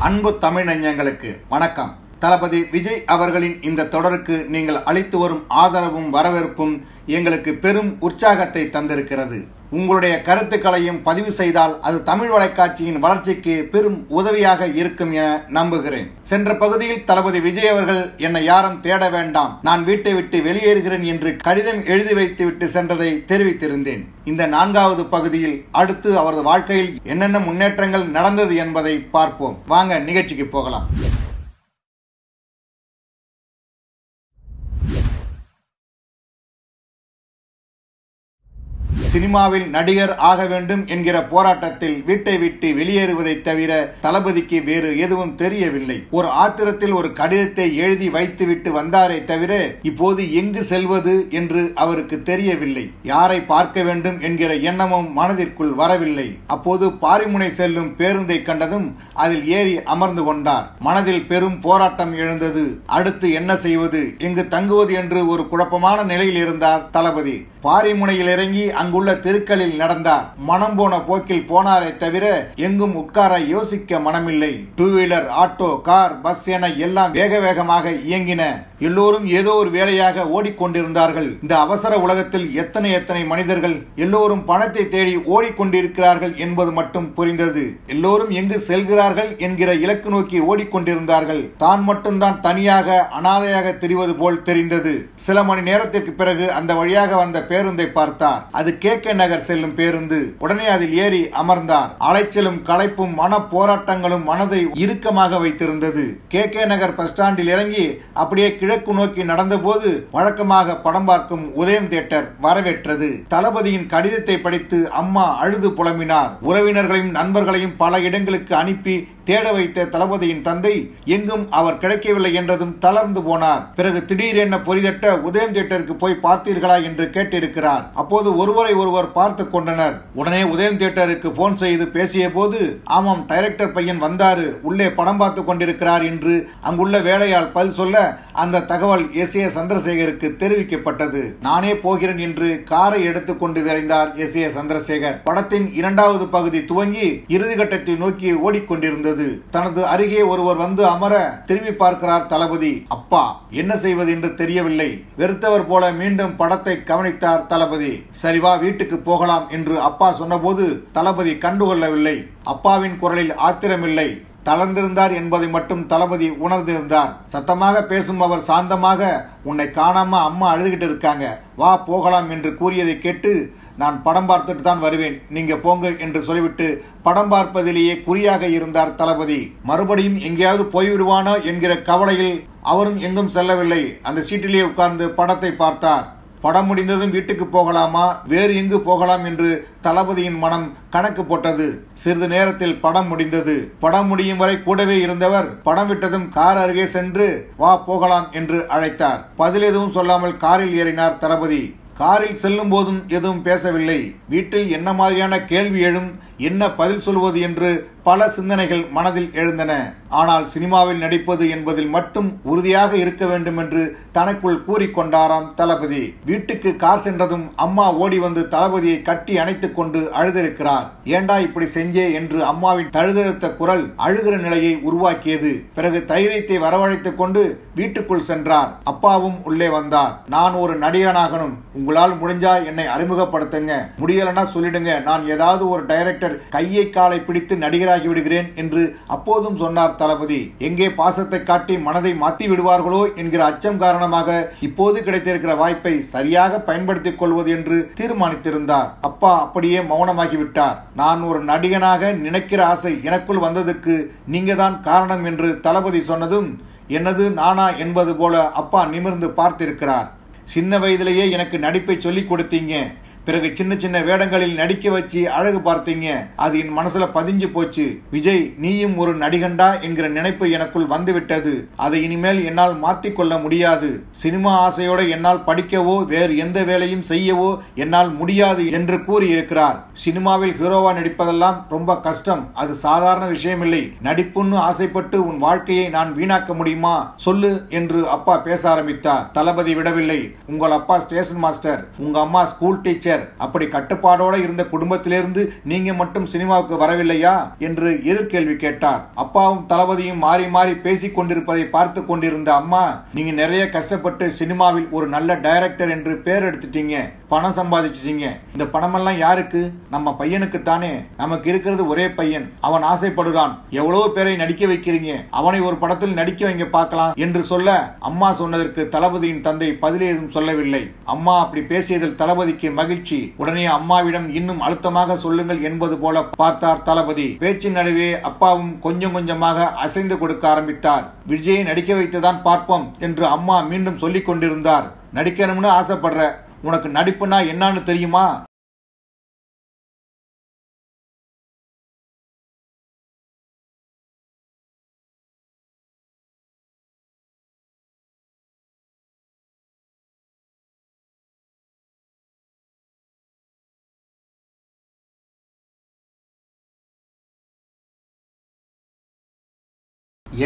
அன்பு தமிழ் நெஞ்சங்களுக்கு வணக்கம். தளபதி விஜய் அவர்களின் இந்த தொடருக்கு நீங்கள் அளித்து வரும் ஆதரவும் வரவேற்பும் எங்களுக்கு பெரும் உற்சாகத்தை தந்திருக்கிறது. உங்களுடைய கருத்துக்களையும் பதிவு செய்தால் அது தமிழ் வலைக்காட்சியின் வளர்ச்சிக்கு பெரும் உதவியாக இருக்கும் என நம்புகிறேன். சென்ற பகுதியில் தளபதி விஜய் அவர்கள் என்னை யாரும் தேட வேண்டாம், நான் வீட்டை விட்டு வெளியேறுகிறேன் என்று கடிதம் எழுதி வைத்துவிட்டு சென்றதை தெரிவித்திருந்தேன். இந்த 4வது பகுதியில் அடுத்து அவரது வாழ்க்கையில் என்னென்ன முன்னேற்றங்கள் நடந்தது என்பதை பார்ப்போம். வாங்க நிகழ்ச்சிக்கு போகலாம். சினிமாவில் நடிகர் ஆக வேண்டும் என்கிற போராட்டத்தில் வீட்டை விட்டு வெளியேறுவதை தவிர தளபதிக்கு வேறு எதுவும் தெரியவில்லை. ஒரு ஆத்திரத்தில் ஒரு கடிதத்தை எழுதி வைத்துவிட்டு வந்தாரே தவிர இப்போது எங்கு செல்வது என்று அவருக்கு தெரியவில்லை. யாரை பார்க்க வேண்டும் என்கிற எண்ணமும் மனதிற்குள் வரவில்லை. அப்போது பாரிமுனை செல்லும் பேருந்தை கண்டதும் அதில் ஏறி அமர்ந்து கொண்டார். மனதில் பெரும் போராட்டம் எழுந்தது. அடுத்து என்ன செய்வது, எங்கு தங்குவது என்று ஒரு குழப்பமான நிலையில் இருந்தார் தளபதி. பாரிமுனையில் இறங்கி அங்குள்ள தெருக்களில் நடந்தார். மனம் போன போக்கில் போனாரே தவிர எங்கும் உட்கார யோசிக்க மனமில்லை. Two wheeler, auto, car, bus என எல்லாம் வேக வேகமாக இயங்கின. எல்லோரும் ஏதோ ஒரு வேலையாக ஓடிக்கொண்டிருந்தார்கள். இந்த அவசர உலகத்தில் எத்தனை மனிதர்கள் எல்லோரும் பணத்தை தேடி ஓடிக்கொண்டிருக்கிறார்கள் என்பது மட்டும் புரிந்தது. எல்லோரும் எங்கு செல்கிறார்கள் என்கிற இலக்கு நோக்கி ஓடிக்கொண்டிருந்தார்கள். தான் மட்டும்தான் தனியாக அனாதையாக தெரிவது போல் தெரிந்தது. சில மணி நேரத்திற்கு பிறகு அந்த வழியாக வந்த பேருந்தை பார்த்தார். அது KK நகர் செல்லும் பேருந்து. உடனே அதில் ஏறி அமர்ந்தார். அலைச்சலும் களைப்பும் மன போராட்டங்களும் மனதை இறுக்கமாக வைத்திருந்தது. KK நகர் பஸ் ஸ்டாண்டில் இறங்கி அப்படியே கிழக்கு நோக்கி நடந்த போது வழக்கமாக படம் பார்க்கும் உதயம் தியேட்டர் வரவேற்றது. தளபதியின் கடிதத்தை படித்து அம்மா அழுது புலம்பினார். உறவினர்களையும் நண்பர்களையும் பல இடங்களுக்கு அனுப்பி தேட வைத்த தளபதியின் தந்தை எங்கும் அவர் கிடைக்கவில்லை என்றதும் தளர்ந்து போனார். பிறகு திடீரென பொறிதட்ட உதயம் தியேட்டருக்கு போய் பார்த்தீர்களா என்று கேட்டிருக்கிறார். அப்போது ஒருவரை ஒருவர் பார்த்து கொண்டனர். உடனே உதயம் தியேட்டருக்கு போன் செய்து பேசிய போது, ஆமாம் டைரக்டர் பையன் வந்தாரு, உள்ளே படம் பார்த்து கொண்டிருக்கிறார் என்று அங்குள்ள வேலையால் பதில் சொல்ல அந்த தகவல் SA சந்திரசேகருக்கு தெரிவிக்கப்பட்டது. நானே போகிறேன் என்று காரை எடுத்துக்கொண்டு விரைந்தார் SA சந்திரசேகர். படத்தின் 2வது பகுதி துவங்கி இறுதி கட்டத்தை நோக்கி ஓடிக்கொண்டிருந்தது. தனது அருகே ஒருவர் வந்து அமர திரும்பி பார்க்கிறார் தளபதி. அப்பா, என்ன செய்வது என்று தெரியவில்லை. வெறுத்தவர் போல மீண்டும் படத்தை கவனித்தார் தளபதி. சரிவா வீட்டுக்கு போகலாம் என்று அப்பா சொன்னபோது தளபதி கண்டுகொள்ளவில்லை. அப்பாவின் குரலில் ஆத்திரமில்லை, தளர்ந்திருந்தார் என்பதை மட்டும் தளபதி உணர்ந்திருந்தார். சத்தமாக பேசும் அவர் சாந்தமாக, உன்னை காணாம அம்மா அழுதுகிட்டு இருக்காங்க, வா போகலாம் என்று கூறியதை கேட்டு, நான் படம் பார்த்துட்டு தான் வருவேன், நீங்க போங்க என்று சொல்லிவிட்டு படம் பார்ப்பதிலேயே குறியாக இருந்தார் தளபதி. மறுபடியும் எங்கேயாவது போய்விடுவானோ என்கிற கவலையில் அவரும் எங்கும் செல்லவில்லை. அந்த சீட்டிலேயே உட்கார்ந்து படத்தை பார்த்தார். படம் முடிந்ததும் வீட்டுக்கு போகலாமா, வேறு எங்கு போகலாம் என்று தளபதியின் மனம் கணக்கு போட்டது. சிறிது நேரத்தில் படம் முடிந்தது. படம் முடியும் வரை கூடவே இருந்தவர் படம் விட்டதும் கார் அருகே சென்று வா போகலாம் என்று அழைத்தார். பதில் எதுவும் சொல்லாமல் காரில் ஏறினார் தளபதி. காரில் செல்லும் போதும் எதுவும் பேசவில்லை. வீட்டில் என்ன மாதிரியான கேள்வி எழும், என்ன பதில் சொல்வது என்று பல சிந்தனைகள் மனதில் எழுந்தன. ஆனால் சினிமாவில் நடிப்பது என்பதில் மட்டும் உறுதியாக இருக்க வேண்டும் என்று தனக்குள் கூறிக்கொண்டாராம் தளபதி. வீட்டுக்கு கார் சென்றதும் அம்மா ஓடி வந்து தளபதியை கட்டி அணைத்துக் கொண்டு அழுதிருக்கிறார். ஏண்டா இப்படி செஞ்சே என்று அம்மாவின் தழுதழுத்த குரல் அழுகிற நிலையை உருவாக்கியது. பிறகு தைரியத்தை வரவழைத்துக் கொண்டு வீட்டுக்குள் சென்றார். அப்பாவும் உள்ளே வந்தார். நான் ஒரு நடிகனாகணும், உங்களால் முடிஞ்சா என்னை அறிமுகப்படுத்துங்க, முடியலன்னா சொல்லிடுங்க, நான் ஏதாவது ஒரு டைரக்டர் கையை காலை பிடித்து நடிகராகி விடுகிறேன் என்று அப்போதும் சொன்னார் தளபதி. எங்கே பாசத்தை காட்டி மனதை மாற்றி விடுவார்களோ என்கிற அச்சம் காரணமாக இப்போது கிடைத்திருக்கிற வாய்ப்பை சரியாக பயன்படுத்திக் கொள்வது என்று தீர்மானித்திருந்தார். அப்பா அப்படியே மௌனமாகிவிட்டார். நான் ஒரு நடிகனாக நினைக்கிற ஆசை எனக்குள் வந்ததுக்கு நீங்க தான் காரணம் என்று தளபதி சொன்னதும், என்னது நானா என்பது போல அப்பா நிமிர்ந்து பார்த்திருக்கிறார். சின்ன வயதிலேயே எனக்கு நடிப்பை சொல்லிக் கொடுத்தீங்க, பிறகு சின்ன சின்ன வேடங்களில் நடிக்க வச்சு அழகு பார்த்தீங்க, அது என் மனசுல பதிஞ்சு போச்சு. விஜய், நீயும் ஒரு நடிகண்டா என்கிற நினைப்பு எனக்குள் வந்துவிட்டது. அதை இனிமேல் என்னால் மாற்றிக்கொள்ள முடியாது. சினிமா ஆசையோட என்னால் படிக்கவோ வேறு எந்த வேலையும் செய்யவோ என்னால் முடியாது என்று கூறியிருக்கிறார். சினிமாவில் ஹீரோவா நடிப்பதெல்லாம் ரொம்ப கஷ்டம், அது சாதாரண விஷயம் இல்லை. நடிப்புன்னு ஆசைப்பட்டு உன் வாழ்க்கையை நான் வீணாக்க முடியுமா சொல்லு என்று அப்பா பேச ஆரம்பித்தார். தளபதி விடவில்லை. உங்கள் அப்பா ஸ்டேஷன் மாஸ்டர், உங்க அம்மா ஸ்கூல் டீச்சர், டீச்சர். அப்படி கட்டுப்பாடோட இருந்த குடும்பத்திலிருந்து நீங்க மட்டும் சினிமாவுக்கு வரவில்லையா என்று எதிர்கேள்வி கேட்டார். அப்பாவும் தளபதியும் மாறி மாறி பேசிக் கொண்டிருப்பதை பார்த்து கொண்டிருந்த அம்மா, நீங்க நிறைய கஷ்டப்பட்டு சினிமாவில் ஒரு நல்ல டைரக்டர் என்று பேர் எடுத்துட்டீங்க, பணம் சம்பாதிச்சிட்டீங்க. இந்த பணமெல்லாம் யாருக்கு? நம்ம பையனுக்கு தானே. நமக்கு இருக்கிறது ஒரே பையன், அவன் ஆசைப்படுறான். எவ்வளவு பேரை நடிக்க வைக்கிறீங்க, அவனை ஒரு படத்தில் நடிக்க வைங்க பார்க்கலாம் என்று சொல்ல, அம்மா சொன்னதற்கு தளபதியின் தந்தை பதில் ஏதும் சொல்லவில்லை. அம்மா அப்படி பேசியதில் தளபதிக்கு மகிழ்ச்சி. உடனே அம்மாவிடம் இன்னும் அழுத்தமாக சொல்லுங்கள் என்பது போல பார்த்தார் தளபதி. பேச்சின் நடுவே அப்பாவும் கொஞ்சம் கொஞ்சமாக அசைந்து கொடுக்க ஆரம்பித்தார். விஜயை நடிக்க வைத்துதான் பார்ப்போம் என்று அம்மா மீண்டும் சொல்லிக் கொண்டிருந்தார். நடிக்கணும்னு ஆசைப்படுற, உனக்கு நடிப்புனா என்னன்னு தெரியுமா?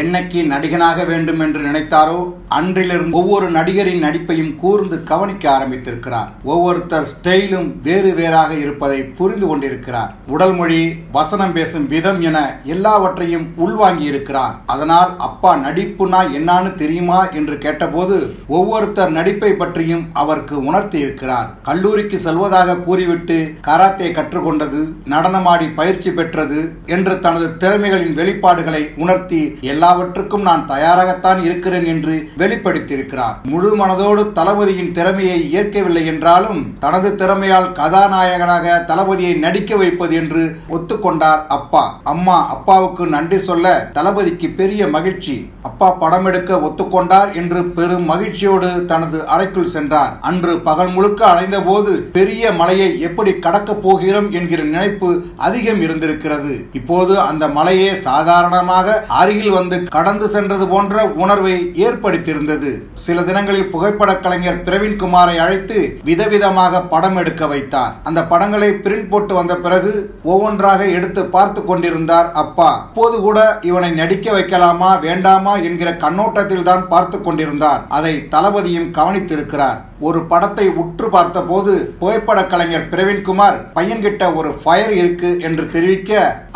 என்னைக்கு நடிகனாக வேண்டும் என்று நினைத்தாரோ அன்றிலிருந்து ஒவ்வொரு நடிகரின் நடிப்பையும் கூர்ந்து கவனிக்க ஆரம்பித்திருக்கிறார். ஒவ்வொருத்தர் ஸ்டைலும் வேறு வேறாக இருப்பதை புரிந்து கொண்டிருக்கிறார். உடல் மொழி, வசனம் பேசும் விதம் என எல்லாவற்றையும் உள்வாங்கி இருக்கிறார். அதனால் அப்பா நடிப்புனா என்னான்னு தெரியுமா என்று கேட்டபோது ஒவ்வொருத்தர் நடிப்பை பற்றியும் அவருக்கு உணர்த்தி இருக்கிறார். கல்லூரிக்கு செல்வதாக கூறிவிட்டு கராத்தே கற்றுக்கொண்டது, நடனமாடி பயிற்சி பெற்றது என்று தனது திறமைகளின் வெளிப்பாடுகளை உணர்த்தி எல்லாவற்றுக்கும் நான் தயாராகத்தான் இருக்கிறேன் என்று வெளிப்படுத்தியிருக்கிறார். முழு மனதோடு தளபதியின் திறமையை ஏற்கவில்லை என்றாலும் தனது திறமையால் கதாநாயகனாக தளபதியை நடிக்க வைப்பது என்று ஒத்துக்கொண்டார் அப்பா. அம்மா அப்பாவுக்கு நன்றி சொல்ல தளபதிக்கு பெரிய மகிழ்ச்சி. அப்பா படம் எடுக்க ஒத்துக்கொண்டார் என்று பெரும் மகிழ்ச்சியோடு தனது அறைக்குள் சென்றார். அன்று பகல் முழுக்க அலைந்த போது பெரிய மலையை எப்படி கடக்க போகிறோம் என்கிற நினைப்பு அதிகம் இருந்திருக்கிறது. இப்போது அந்த மலையே சாதாரணமாக அருகில் வந்து கடந்து சென்றது போன்ற உணர்வை ஏற்படுத்தியிருந்தது. சில தினங்களில் புகைப்பட கலைஞர் பிரவீன்குமாரை அழைத்து விதவிதமாக படம் எடுக்க வைத்தார். அந்த படங்களை பிரிண்ட் போட்டு வந்த பிறகு ஒவ்வொன்றாக எடுத்து பார்த்து கொண்டிருந்தார் அப்பா. அப்போது கூட இவனை நடிக்க வைக்கலாமா வேண்டாமா என்கிற கண்ணோட்டத்தில் தான் பார்த்து கொண்டிருந்தார். அதை தளபதியும் கவனித்திருக்கிறார். ஒரு படத்தை உற்று பார்த்த போது புகைப்பட கலைஞர் பிரவீன்குமார் பையன்கிட்ட ஒரு ஃபயர் இருக்கு என்று தெரிவிக்க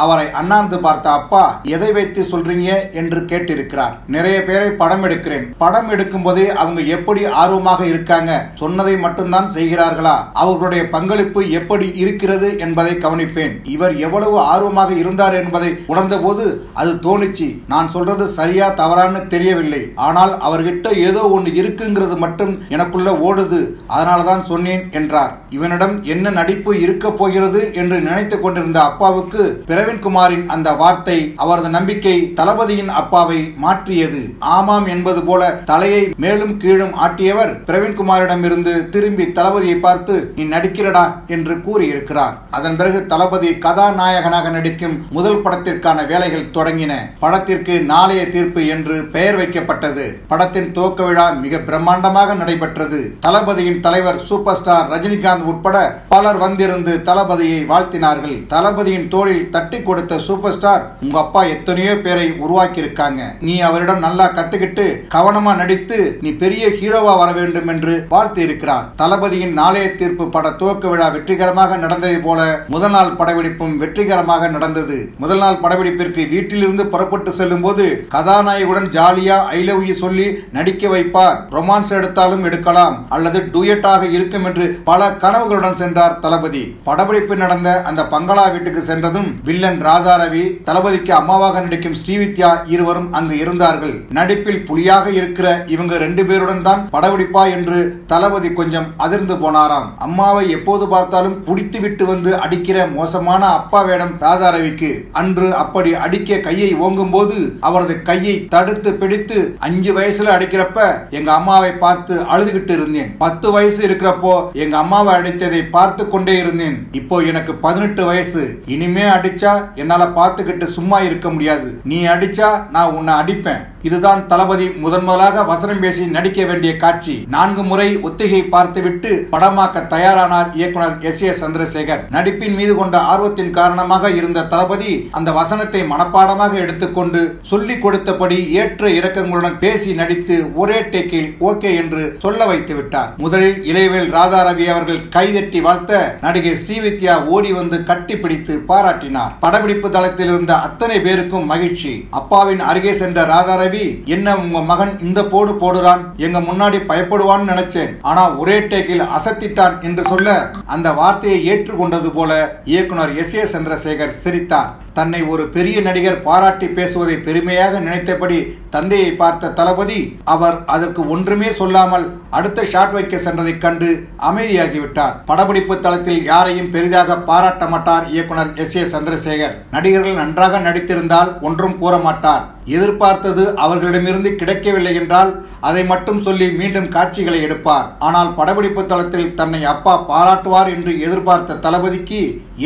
அவரை அண்ணாந்து பார்த்த அப்பா, எதை வைத்து சொல்றீங்க என்று கேட்டிருக்கிறார். நிறைய பேரை படம் எடுக்கிறேன். படம் எடுக்கும் போதே அவங்க எப்படி ஆர்வமாக இருக்காங்க, சொன்னதை மட்டும்தான் செய்கிறார்களா, அவர்களுடைய பங்களிப்பு எப்படி இருக்கிறது என்பதை கவனிப்பேன். இவர் எவ்வளவு ஆர்வமாக இருந்தார் என்பதை உணர்ந்த போது அது தோணுச்சு. நான் சொல்றது சரியா தவறான்னு தெரியவில்லை, ஆனால் அவர்கிட்ட ஏதோ ஒன்று இருக்குங்கிறது மட்டும் எனக்குள்ள ஓடுது, அதனாலதான் சொன்னேன் என்றார். இவனிடம் என்ன நடிப்பு இருக்க போகிறது என்று நினைத்துக் கொண்டிருந்த அப்பாவுக்கு பிரவீன்குமாரின் அந்த வார்த்தை அவரது நம்பிக்கை தளபதியின் அப்பாவை மாற்றியது. ஆமாம் என்பது போல தலையை மேலும் கீழும் ஆட்டியவர் பிரவீன்குமாரிடம் இருந்து திரும்பி தளபதியை பார்த்து, நீ நடிக்கிறடா என்று கூறியிருக்கிறார். அதன் பிறகு தளபதி கதாநாயகனாக நடிக்கும் முதல் படத்திற்கான வேலைகள் தொடங்கின. படத்திற்கு நாளைய தீர்ப்பு என்று பெயர் வைக்கப்பட்டது. படத்தின் துவக்க விழா மிக பிரம்மாண்டமாக நடைபெற்றது. தளபதியின் தலைவர் சூப்பர் ஸ்டார் ரஜினிகாந்த் உட்பட பலர் வந்திருந்து தளபதியை வாழ்த்தினார்கள். தளபதியின் தோளில் தட்டி கொடுத்த சூப்பர் ஸ்டார், உங்க அப்பா எத்தனையோ பேரை உருவாக்கி இருக்காங்க, நீ அவரிடம் நல்லா கத்துக்கிட்டு கவனமா நடித்து நீ பெரிய ஹீரோவா வர வேண்டும் என்று வாழ்த்தி இருக்கிறார். தளபதியின் நாளைய தீர்ப்பு பட துவக்க விழா வெற்றிகரமாக நடந்ததை போல முதல் நாள் படப்பிடிப்பும் வெற்றிகரமாக நடந்தது. முதல் நாள் படப்பிடிப்பிற்கு வீட்டிலிருந்து புறப்பட்டு செல்லும் போது கதாநாயகுடன் ஜாலியா ஐ லவ் யூ சொல்லி நடிக்க வைப்பார். ரொமான்ஸ் எடுத்தாலும் எடுக்கலாம் அல்லது டூயட்டாக இருக்கும் என்று பல கனவுகளுடன் சென்றார் தளபதி. படப்பிடிப்பு நடந்த அந்த பங்களா வீட்டுக்கு சென்றதும் வில்லன் ராதாரவி, தளபதிக்கு அம்மாவாக நடிக்கும் ஸ்ரீவித்யா இருவரும் அங்கு இருந்தார்கள். நடிப்பில் புலியாக இருக்கிற இவங்க ரெண்டு பேருடன் தான் படப்பிடிப்பா என்று தளபதி கொஞ்சம் அதிர்ந்து போனாராம். அம்மாவை எப்போது பார்த்தாலும் குடித்து விட்டு வந்து அடிக்கிற மோசமான அப்பா வேடம் ராதாரவிக்கு. அன்று அப்படி அடிக்க கையை ஓங்கும் போது அவரது கையை தடுத்து பிடித்து 5 வயசுல அடிக்கிறப்ப எங்க அம்மாவை பார்த்து அழுதுகிட்டு இருந்தேன். 10 வயசு இருக்கிறப்போ எங்க அம்மாவை அடித்ததை பார்த்து கொண்டே இருந்தேன். இப்போ எனக்கு 18 வயசு. இனிமே அடிச்சா என்னால பார்த்துக்கிட்டு சும்மா இருக்க முடியாது. நீ அடிச்சா நான் உன்னை அடிப்பேன். இதுதான் தளபதி முதலாக வசனம் பேசி நடிக்க வேண்டிய காட்சி. 4 முறை ஒத்திகை பார்த்துவிட்டு படமாக்க தயாரானார் இயக்குனர் S.A. சந்திரசேகர். நடிப்பின் மீது கொண்ட ஆர்வத்தின் காரணமாக இருந்த தளபதி அந்த வசனத்தை மனப்பாடமாக எடுத்துக்கொண்டு சொல்லிக் கொடுத்தபடி ஏற்ற இறக்கங்களுடன் பேசி நடித்து ஒரே டேக்கில் ஓகே என்று சொல்ல வைத்து விட்டார். விட்டார். முதலில் இளையவேல் ராதாரவி அவர்கள் கைதட்டி வாழ்த்த நடிகை ஸ்ரீவித்யா ஓடி வந்து கட்டி பிடித்து பாராட்டினார். படப்பிடிப்பு தளத்தில் இருந்த அத்தனை பேருக்கும் மகிழ்ச்சி. அப்பாவின் அருகே சென்ற ராதாரவி, என்ன உங்க மகன் இந்த போடு போடுறான், எங்க முன்னாடி பயப்படுவான்னு நினைச்சேன், ஆனா ஒரே டேக்கில் அசத்திட்டான் என்று சொல்ல அந்த வார்த்தையை ஏற்றுக்கொண்டது போல இயக்குனர் S.A. சந்திரசேகர் சிரித்தார். தன்னை ஒரு பெரிய நடிகர் பாராட்டி பேசுவதை பெருமையாக நினைத்தபடி தந்தையை பார்த்த தளபதி அவர் அதற்கு ஒன்றுமே சொல்லாமல் அடுத்த ஷாட் வைக்க சென்றதைக் கண்டு அமைதியாகிவிட்டார். படப்பிடிப்பு தளத்தில் யாரையும் பெரிதாக பாராட்ட மாட்டார் இயக்குனர் S.A. சந்திரசேகர். நடிகர்கள் நன்றாக நடித்திருந்தால் ஒன்றும் கூற மாட்டார். எதிர்பார்த்தது அவர்களிடமிருந்து கிடைக்கவில்லை என்றால் அதை மட்டும் சொல்லி மீண்டும் காட்சிகளை எடுப்பார். ஆனால் படப்பிடிப்பு தளத்தில் தன்னை அப்பா பாராட்டுவார் என்று எதிர்பார்த்த தளபதிக்கு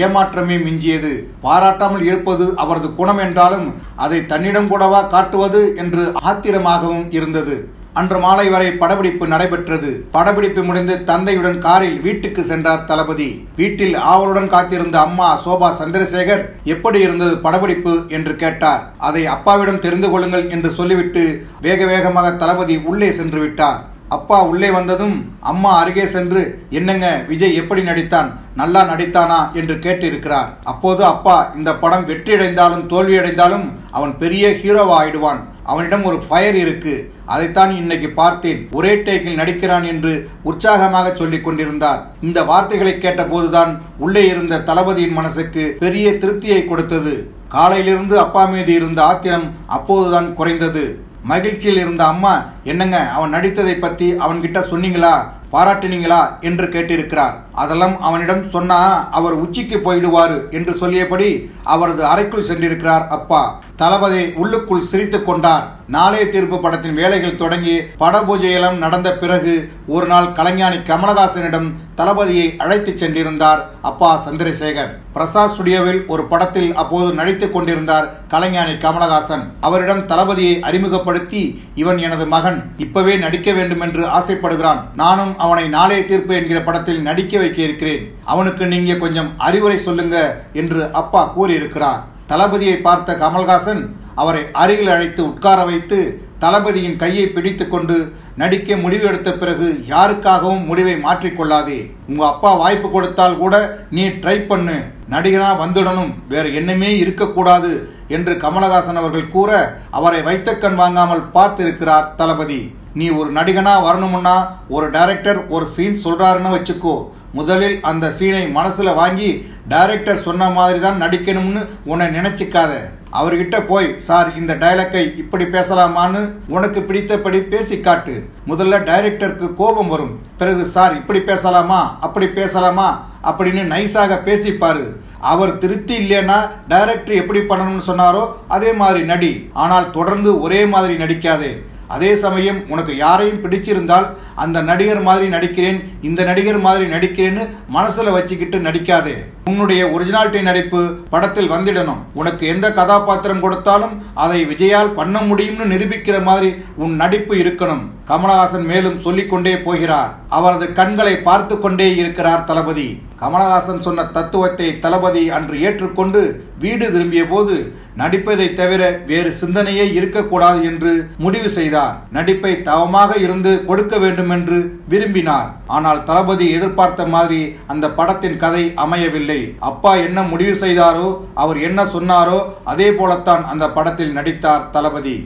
ஏமாற்றமே மிஞ்சியது. பாராட்டாமல் இருப்பது அவரது குணம் என்றாலும் அதை தன்னிடம் கூடவா காட்டுவது என்று ஆத்திரமாகவும் இருந்தது. அன்று மாலை வரை படப்பிடிப்பு நடைபெற்றது. படப்பிடிப்பு முடிந்து தந்தையுடன் காரில் வீட்டுக்கு சென்றார் தளபதி. வீட்டில் ஆவலுடன் காத்திருந்த அம்மா சோபா சந்திரசேகர் எப்படி இருந்தது படப்பிடிப்பு என்று கேட்டார். அதை அப்பாவிடம் தெரிந்து கொள்ளுங்கள் என்று சொல்லிவிட்டு வேக வேகமாக தளபதி உள்ளே சென்று விட்டார். அப்பா உள்ளே வந்ததும் அம்மா அருகே சென்று, என்னங்க விஜய் எப்படி நடித்தான், நல்லா நடித்தானா என்று கேட்டிருக்கிறார். அப்போது அப்பா, இந்த படம் வெற்றியடைந்தாலும் தோல்வியடைந்தாலும் அவன் பெரிய ஹீரோவா ஆயிடுவான், அவனிடம் ஒரு ஃபயர் இருக்கு, அதைத்தான் இன்னைக்கு பார்த்தேன், ஒரே டேக்கில் நடிக்கிறான் என்று உற்சாகமாக சொல்லிக் கொண்டிருந்தார். இந்த வார்த்தைகளை கேட்ட போதுதான் உள்ளே இருந்த தளபதியின் மனசுக்கு பெரிய திருப்தியை கொடுத்தது. காலையிலிருந்து அப்பா மீது இருந்த ஆத்திரம் அப்போதுதான் குறைந்தது. மகிழ்ச்சியில் இருந்த அம்மா, என்னங்க அவன் நடித்ததை பத்தி அவன்கிட்ட சொன்னீங்களா, பாராட்டினீங்களா என்று கேட்டிருக்கிறார். அதெல்லாம் அவனிடம் சொன்னா அவர் உச்சிக்கு போயிடுவாரு என்று சொல்லியபடி அவரது அறைக்குள் சென்றிருக்கிறார் அப்பா. தளபதி உள்ளுக்குள் சிரித்துக் கொண்டார். நாளைய தீர்ப்பு படத்தின் வேலைகள் தொடங்கி பட பூஜையெல்லாம் நடந்த பிறகு ஒரு நாள் கலைஞானி கமலஹாசனிடம் தளபதியை அழைத்து சென்றிருந்தார் அப்பா சந்திரசேகர். பிரசாத் ஸ்டுடியோவில் ஒரு படத்தில் அப்போது நடித்துக் கொண்டிருந்தார் கலைஞானி கமலஹாசன். அவரிடம் தளபதியை அறிமுகப்படுத்தி, இவன் எனது மகன், இப்பவே நடிக்க வேண்டும் என்று ஆசைப்படுகிறான், நானும் அவனை நாளைய தீர்ப்பு என்கிற படத்தில் நடிக்க வைக்க இருக்கிறேன், அவனுக்கு நீங்க கொஞ்சம் அறிவுரை சொல்லுங்க என்று அப்பா கூறியிருக்கிறார். தளபதியை பார்த்த கமல்ஹாசன் அவரை அருகில் அழைத்து உட்கார வைத்து தளபதியின் கையை பிடித்து கொண்டு, நடிக்க முடிவு எடுத்த பிறகு யாருக்காகவும் முடிவை மாற்றிக்கொள்ளாதே, உங்க அப்பா வாய்ப்பு கொடுத்தால் கூட நீ ட்ரை பண்ணு, நடிகனா வந்துடணும், வேற என்னமே இருக்கக்கூடாது என்று கமலஹாசன் அவர்கள் கூற அவரை வைத்த கண் வாங்காமல் பார்த்திருக்கிறார் தளபதி. நீ ஒரு நடிகனா வரணும்னா ஒரு டைரக்டர் ஒரு சீன் சொல்றாருன்னு வச்சுக்கோ, முதலில் அந்த சீனை மனசுல வாங்கி டைரக்டர் சொன்ன மாதிரி தான் நடிக்கணும்னு உன்னை நினைச்சுக்காத. அவர்கிட்ட போய், சார் இந்த டைலாக்கை இப்படி பேசலாமான்னு உனக்கு பிடித்தபடி பேசி காட்டு. முதல்ல டைரக்டருக்கு கோபம் வரும், பிறகு சார் இப்படி பேசலாமா அப்படி பேசலாமா அப்படின்னு நைஸாக பேசிப்பாரு. அவர் திருப்தி இல்லைன்னா டைரக்டர் எப்படி பண்ணணும்னு சொன்னாரோ அதே மாதிரி நடி, ஆனால் தொடர்ந்து ஒரே மாதிரி நடிக்காதே. அதே சமயம் உனக்கு யாரையும் பிடிச்சிருந்தால் அந்த நடிகர் மாதிரி நடிக்கிறேன், இந்த நடிகர் மாதிரி நடிக்கிறேன்னு மனசுல வச்சுக்கிட்டு நடிக்காதே. உன்னுடைய ஒரிஜினாலிட்டி நடிப்பு படத்தில் வந்துடணும். உனக்கு எந்த கதாபாத்திரம் கொடுத்தாலும் அதை விஜயால் பண்ண முடியும்னு நிரூபிக்கிற மாதிரி உன் நடிப்பு இருக்கணும். கமலஹாசன் மேலும் சொல்லிக்கொண்டே போகிறார். அவரது கண்களை பார்த்து கொண்டே இருக்கிறார் தளபதி. கமலஹாசன் சொன்ன தத்துவத்தை தளபதி அன்று ஏற்றுக்கொண்டு வீடு திரும்பிய போது நடிப்பதை தவிர வேறு சிந்தனையே இருக்கக்கூடாது என்று முடிவு செய்தார். நடிப்பை தவமாக இருந்து கொடுக்க வேண்டும் என்று விரும்பினார். ஆனால் தளபதி எதிர்பார்த்த மாதிரி அந்த படத்தின் கதை அமையவில்லை. அப்பா என்ன முடிவு செய்தாரோ, அவர் என்ன சொன்னாரோ அதே போலத்தான் அந்த படத்தில் நடித்தார் தளபதி.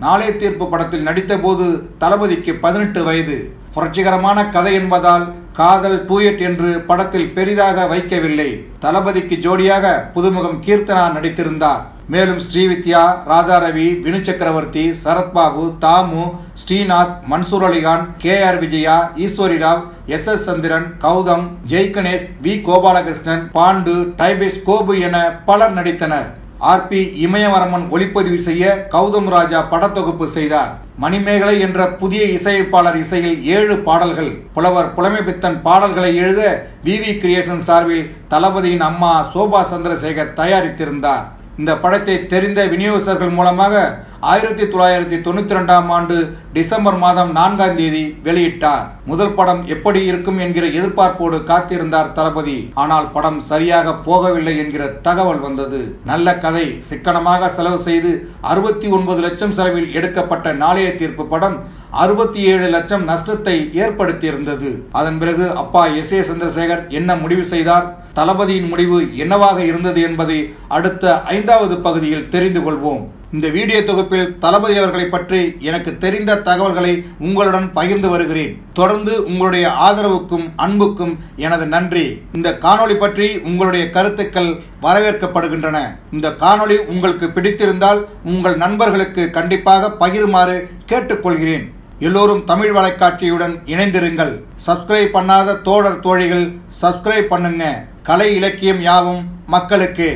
நாளைய தீர்ப்பு படத்தில் நடித்த போது தளபதிக்கு 18 வயது. புரட்சிகரமான கதை என்பதால் காதல் டூயட் என்று படத்தில் பெரிதாக வைக்கவில்லை. தளபதிக்கு ஜோடியாக புதுமுகம் கீர்த்தனா நடித்திருந்தார். மேலும் ஸ்ரீவித்யா, ராதாரவி, வினு சக்கரவர்த்தி, சரத்பாபு, தாமு, ஸ்ரீநாத், மன்சூர் அலிகான், KR விஜயா, ஈஸ்வரி ராவ், SS சந்திரன், கௌதம், ஜெய்கணேஷ், V கோபாலகிருஷ்ணன், பாண்டு, டைபிஸ் கோபு என பலர் நடித்தனர். RP இமயவரமன் ஒளிப்பதிவு செய்ய கௌதம் ராஜா படத்தொகுப்பு செய்தார். மணிமேகலை என்ற புதிய இசையமைப்பாளர் இசையில் 7 பாடல்கள். புலவர் புலமைப்பித்தன் பாடல்களை எழுத VV கிரியேஷன் சார்பில் தளபதியின் அம்மா சோபா சந்திரசேகர் தயாரித்திருந்தார். இந்த படத்தை தெரிந்த விநியோகஸ்தர்கள் மூலமாக 1992ஆம் ஆண்டு டிசம்பர் மாதம் 4ஆம் தேதி வெளியிட்டார். முதல் படம் எப்படி இருக்கும் என்கிற எதிர்பார்ப்போடு காத்திருந்தார் தளபதி. ஆனால் படம் சரியாக போகவில்லை என்கிற தகவல் வந்தது. நல்ல கதை, சிக்கனமாக செலவு செய்து 69 லட்சம் செலவில் எடுக்கப்பட்ட நாளைய தீர்ப்பு படம் 67 லட்சம் நஷ்டத்தை ஏற்படுத்தியிருந்தது. அதன் பிறகு அப்பா எஸ். ஏ. சந்திரசேகர் என்ன முடிவு செய்தார், தளபதியின் முடிவு என்னவாக இருந்தது என்பதை அடுத்த 5வது பகுதியில் தெரிந்து கொள்வோம். இந்த வீடியோ தொகுப்பில் தளபதி அவர்களை பற்றி எனக்கு தெரிந்த தகவல்களை உங்களுடன் பகிர்ந்து வருகிறேன். தொடர்ந்து உங்களுடைய ஆதரவுக்கும் அன்புக்கும் எனது நன்றி. இந்த காணொளி பற்றி உங்களுடைய கருத்துக்கள் வரவேற்கப்படுகின்றன. இந்த காணொளி உங்களுக்கு பிடித்திருந்தால் உங்கள் நண்பர்களுக்கு கண்டிப்பாக பகிருமாறு கேட்டுக்கொள்கிறேன். எல்லோரும் தமிழ் வலைக்காட்சியுடன் இணைந்திருங்கள். சப்ஸ்கிரைப் பண்ணாத தோழர் தோழிகள் சப்ஸ்கிரைப் பண்ணுங்க. கலை இலக்கியம் யாவும் மக்களுக்கு.